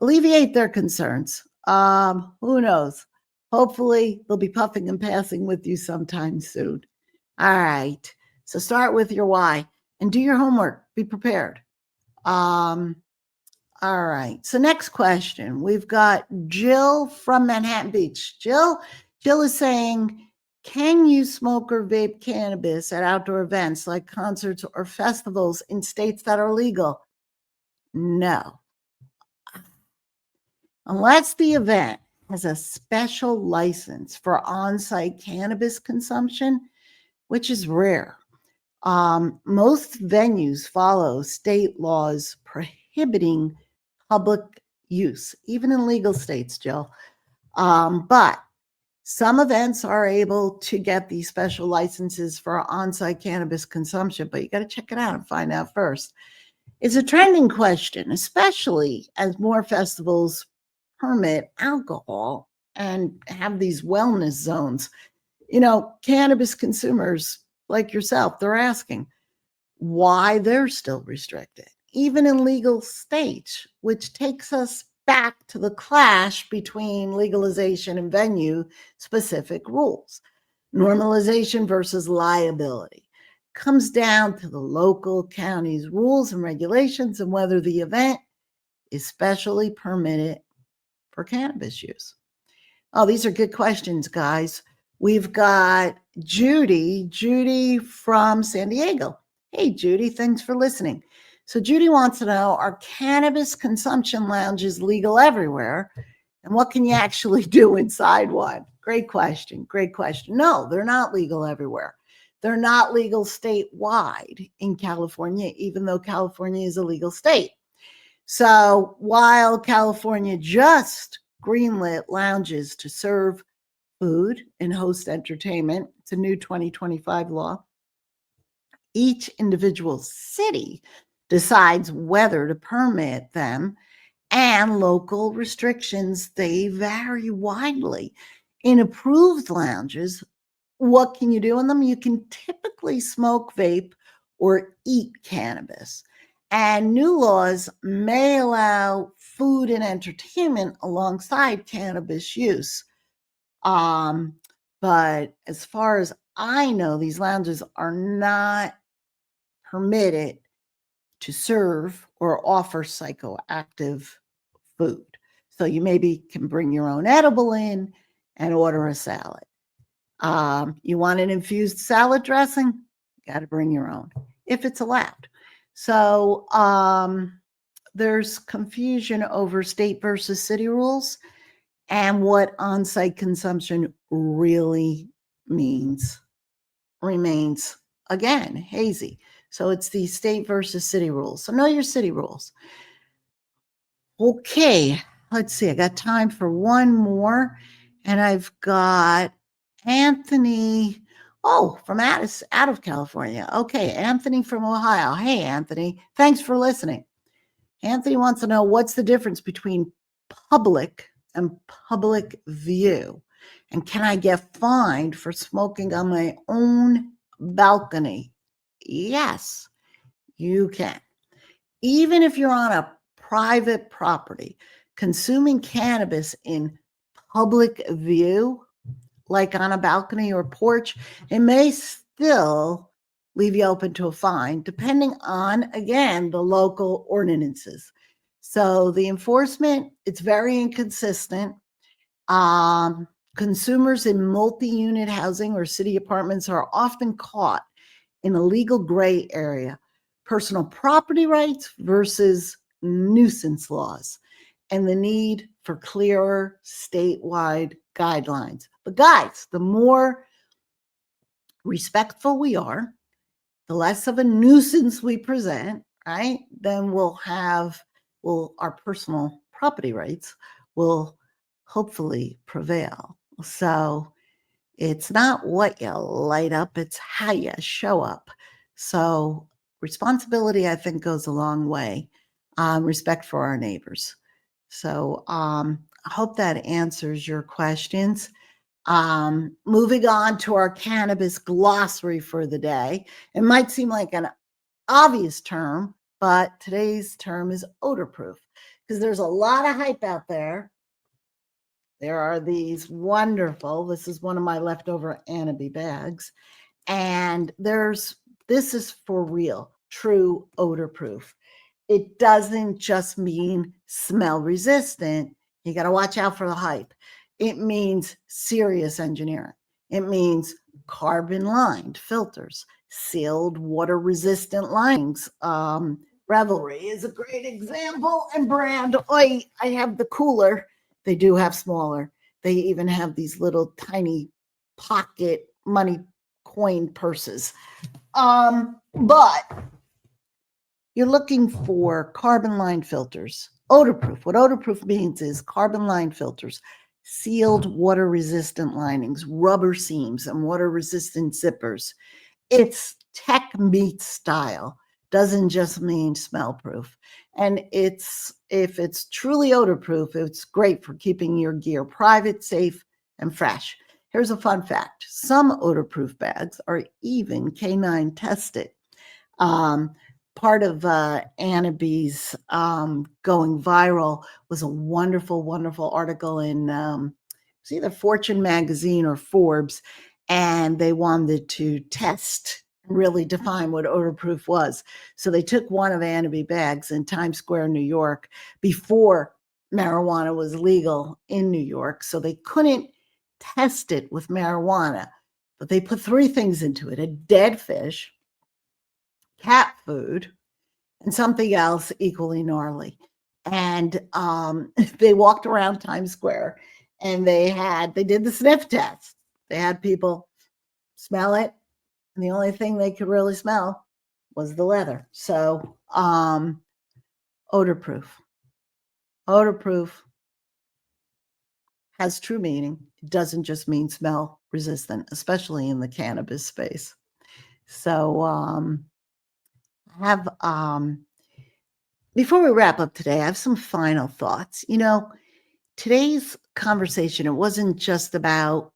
Alleviate their concerns. Who knows? Hopefully they'll be puffing and passing with you sometime soon. All right. So start with your why and do your homework. Be prepared. All right. So next question. We've got Jill from Manhattan Beach. Jill is saying, can you smoke or vape cannabis at outdoor events like concerts or festivals in states that are legal? No. Unless the event has a special license for on-site cannabis consumption, which is rare. Most venues follow state laws prohibiting public use, even in legal states, Jill. But some events are able to get these special licenses for on-site cannabis consumption, but you got to check it out and find out first. It's a trending question, especially as more festivals permit alcohol and have these wellness zones. Cannabis consumers like yourself, they're asking why they're still restricted, even in legal states, which takes us back to the clash between legalization and venue-specific rules. Normalization versus liability comes down to the local county's rules and regulations and whether the event is specially permitted for cannabis use. Oh, these are good questions, guys. We've got Judy from San Diego. Hey, Judy, thanks for listening. So Judy wants to know, are cannabis consumption lounges legal everywhere? And what can you actually do inside one? Great question. No, they're not legal everywhere. They're not legal statewide in California, even though California is a legal state. So while California just greenlit lounges to serve food and host entertainment, it's a new 2025 law, each individual city decides whether to permit them, and local restrictions, they vary widely. In approved lounges, what can you do in them? You can typically smoke, vape, or eat cannabis. And new laws may allow food and entertainment alongside cannabis use. But as far as I know, these lounges are not permitted to serve or offer psychoactive food. So you maybe can bring your own edible in and order a salad. You want an infused salad dressing? Got to bring your own if it's allowed. So there's confusion over state versus city rules and what on-site consumption really means remains, again, hazy. So it's the state versus city rules. So know your city rules. Okay, let's see. I got time for one more. And I've got Anthony, from out of California. Okay, Anthony from Ohio. Hey, Anthony, thanks for listening. Anthony wants to know what's the difference between public and public view. And can I get fined for smoking on my own balcony? Yes, you can. Even if you're on a private property, consuming cannabis in public view, like on a balcony or porch, it may still leave you open to a fine, depending on, again, the local ordinances. So the enforcement, it's very inconsistent. Consumers in multi-unit housing or city apartments are often caught in a legal gray area, personal property rights versus nuisance laws, and the need for clearer statewide guidelines. But guys, the more respectful we are, the less of a nuisance we present, right? Then our personal property rights will hopefully prevail. So it's not what you light up, it's how you show up. So responsibility, I think, goes a long way. Respect for our neighbors. So I hope that answers your questions. Moving on to our cannabis glossary for the day. It might seem like an obvious term, but today's term is odor-proof because there's a lot of hype out there. There are these wonderful, this is one of my leftover Anabi bags, and this is for real, true odor-proof. It doesn't just mean smell resistant. You got to watch out for the hype. It means serious engineering. It means carbon lined filters, sealed water resistant linings. Revelry is a great example and brand. I have the cooler. They do have smaller. They even have these little tiny pocket money coin purses. But you're looking for carbon lined filters, odor-proof. What odor-proof means is carbon lined filters, sealed water resistant linings, rubber seams, and water resistant zippers. It's tech meets style, doesn't just mean smell proof. And if it's truly odor-proof, it's great for keeping your gear private, safe, and fresh. Here's a fun fact. Some odor-proof bags are even canine tested. Part of Anabi's going viral was a wonderful, wonderful article in it's either Fortune magazine or Forbes, and they wanted to test and really define what odor-proof was. So they took one of Anabi bags in Times Square, New York, before marijuana was legal in New York. So they couldn't test it with marijuana, but they put three things into it: a dead fish, cat food, and something else equally gnarly. And they walked around Times Square and they did the sniff test. They had people smell it, and the only thing they could really smell was the leather. So odor-proof. Odor-proof has true meaning. It doesn't just mean smell resistant, especially in the cannabis space. So before we wrap up today, I have some final thoughts. Today's conversation, it wasn't just about,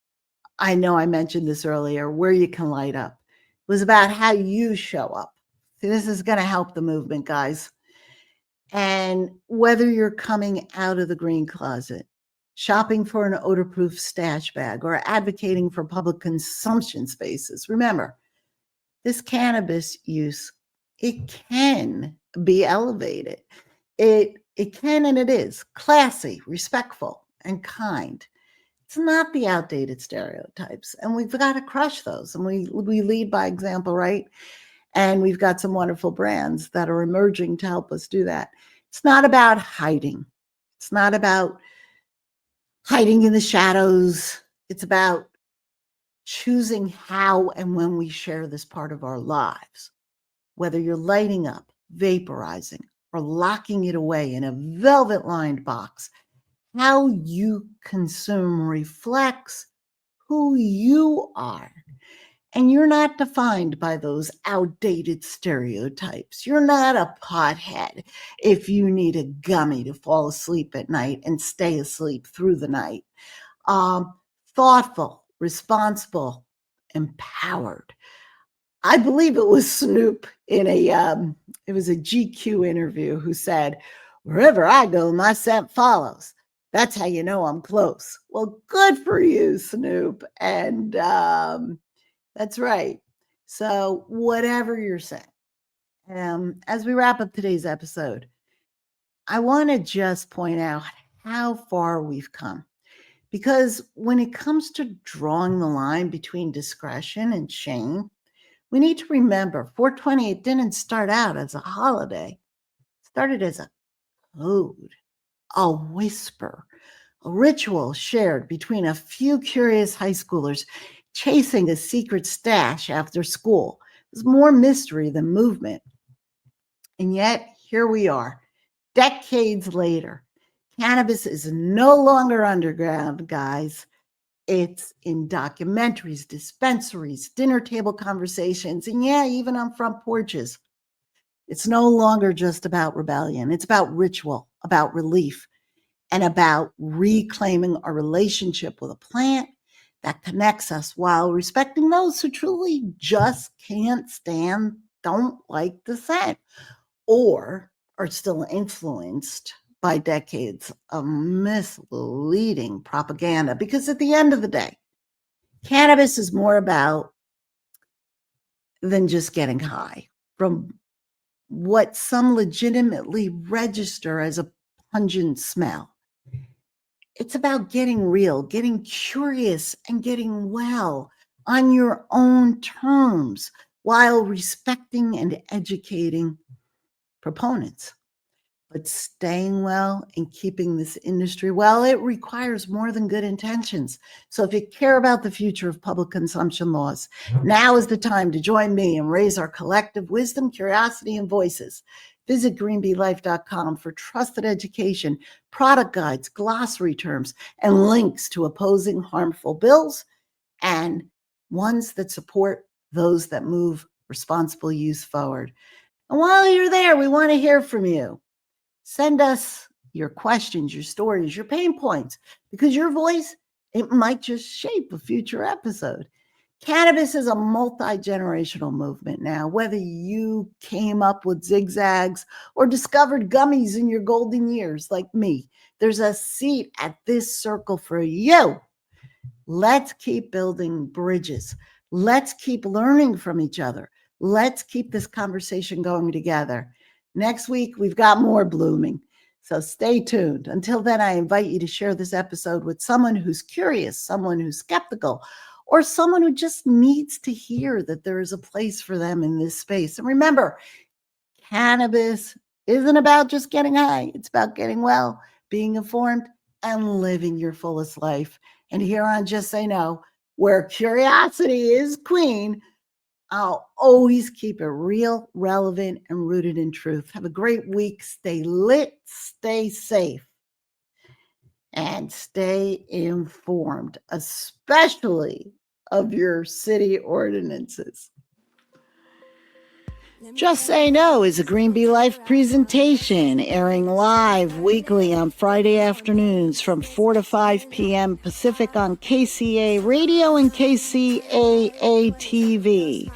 I know I mentioned this earlier, where you can light up. It was about how you show up See, this is going to help the movement, guys. And whether you're coming out of the green closet, shopping for an odor-proof stash bag, or advocating for public consumption spaces, remember, this cannabis use, it can be elevated. It can and it is classy, respectful, and kind. It's not the outdated stereotypes, and we've got to crush those. And we lead by example, right? And we've got some wonderful brands that are emerging to help us do that. It's not about hiding. It's not about hiding in the shadows. It's about choosing how and when we share this part of our lives. Whether you're lighting up, vaporizing, or locking it away in a velvet-lined box, how you consume reflects who you are. And you're not defined by those outdated stereotypes. You're not a pothead if you need a gummy to fall asleep at night and stay asleep through the night. Thoughtful, responsible, empowered. I believe it was Snoop in it was a GQ interview who said, "Wherever I go, my scent follows. That's how you know I'm close." Well, good for you, Snoop. And that's right. So whatever you're saying, as we wrap up today's episode, I want to just point out how far we've come. Because when it comes to drawing the line between discretion and shame, we need to remember 420, it didn't start out as a holiday. It started as a code, a whisper, a ritual shared between a few curious high schoolers chasing a secret stash after school. There's more mystery than movement. And yet, here we are, decades later. Cannabis is no longer underground, guys. It's in documentaries, dispensaries, dinner table conversations, and yeah, even on front porches. It's no longer just about rebellion. It's about ritual, about relief, and about reclaiming our relationship with a plant that connects us while respecting those who truly just can't stand, don't like the scent, or are still influenced by decades of misleading propaganda. Because at the end of the day, cannabis is more about than just getting high from what some legitimately register as a pungent smell. It's about getting real, getting curious, and getting well on your own terms while respecting and educating proponents. But staying well and keeping this industry well, it requires more than good intentions. So if you care about the future of public consumption laws, now is the time to join me and raise our collective wisdom, curiosity, and voices. Visit greenbeelife.com for trusted education, product guides, glossary terms, and links to opposing harmful bills and ones that support those that move responsible use forward. And while you're there, we want to hear from you. Send us your questions, your stories, your pain points, because your voice, it might just shape a future episode. Cannabis is a multi-generational movement now. Whether you came up with zigzags or discovered gummies in your golden years like me, there's a seat at this circle for you. Let's keep building bridges. Let's keep learning from each other. Let's keep this conversation going together. Next week, we've got more blooming. So stay tuned. Until then, I invite you to share this episode with someone who's curious, someone who's skeptical, or someone who just needs to hear that there is a place for them in this space. And remember, cannabis isn't about just getting high. It's about getting well, being informed, and living your fullest life. And here on Just Say No, where curiosity is queen, I'll always keep it real, relevant, and rooted in truth. Have a great week. Stay lit, stay safe, and stay informed, especially of your city ordinances. Just Say No is a Green Bee Life presentation airing live weekly on Friday afternoons from 4 to 5 p.m. Pacific on KCA Radio and KCAA TV.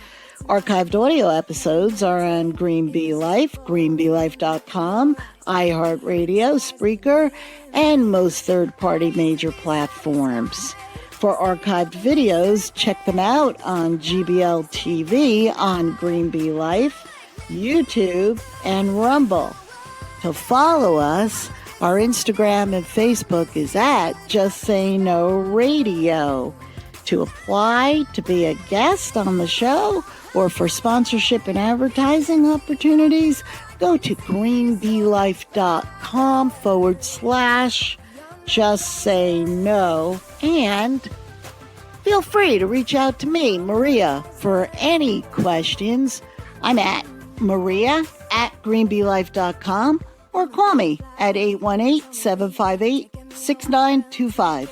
Archived audio episodes are on Green Bee Life, greenbeelife.com, iHeartRadio, Spreaker, and most third-party major platforms. For archived videos, check them out on GBL TV, on Green Bee Life, YouTube, and Rumble. To follow us, our Instagram and Facebook is at Just Say No Radio. To apply to be a guest on the show or for sponsorship and advertising opportunities, go to greenbeelife.com/Just Say No, and feel free to reach out to me, Maria, for any questions. I'm at maria@greenbeelife.com or call me at 818-758-6925.